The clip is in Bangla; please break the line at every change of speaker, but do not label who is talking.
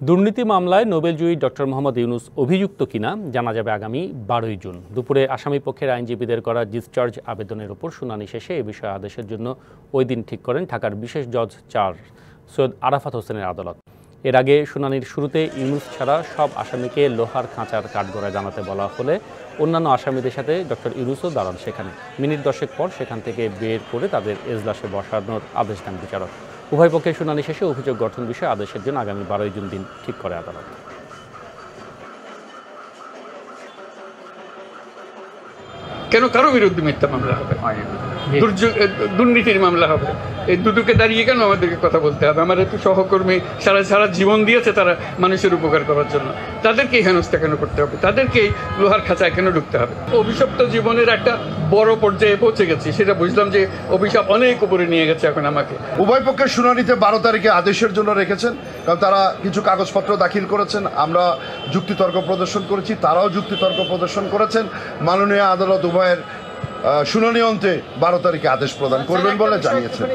দুর্নীতি মামলায় নোবেলজয়ী ডক্টর মোহাম্মদ ইউনূস অভিযুক্ত কিনা জানা যাবে আগামী 12ই জুন দুপুরে। আসামি পক্ষের আইনজীবীদের করা ডিসচার্জ আবেদনের ওপর শুনানি শেষে এ বিষয়ে আদেশের জন্য ওই দিন ঠিক করেন ঢাকার বিশেষ জজ 4 সৈয়দ আরাফাত হোসেনের আদালত। এর আগে শুনানির শুরুতে ইউনূস ছাড়া সব আসামিকে লোহার খাঁচার কাঠগড়ায় দাঁড়াতে বলা হলে অন্যান্য আসামিদের সাথে ডক্টর ইউনূসও দাঁড়ান সেখানে। মিনিট 10 পর সেখান থেকে বের করে তাদের এজলাসে বসানোর আদেশ দেন বিচারক। উভয় পক্ষের শুনানি শেষে অভিযোগ গঠন বিষয়ে আদেশের জন্য আগামী 12ই জুন দিন ঠিক করে আদালত।
কেন কারো বিরুদ্ধে মিথ্যা মামলা হবে, দুর্নীতির মামলা হবে? এই দুটোকে দাঁড়িয়ে কেন আমাদেরকে কথা বলতে হবে? আমার একটু সহকর্মী সারা জীবন দিয়েছে তারা মানুষের উপকার করার জন্য, তাদেরকে হেনস্থা কেন করতে হবে? তাদেরকে লোহার খাঁচায় কেন ঢুকতে হবে? অভিশপ্ত জীবনের একটা বড় পর্যায়ে পৌঁছে গেছি, সেটা বুঝলাম যে অভিশাপ অনেক উপরে নিয়ে গেছে এখন আমাকে।
উভয় পক্ষের শুনানিতে 12 তারিখে আদেশের জন্য রেখেছেন, কারণ তারা কিছু কাগজপত্র দাখিল করেছেন। আমরা যুক্তিতর্ক প্রদর্শন করেছি, তারাও যুক্তিতর্ক প্রদর্শন করেছেন। মাননীয় আদালত উভয়ের শুনানি অন্তে 12 তারিখে আদেশ প্রদান করবেন বলে জানিয়েছেন।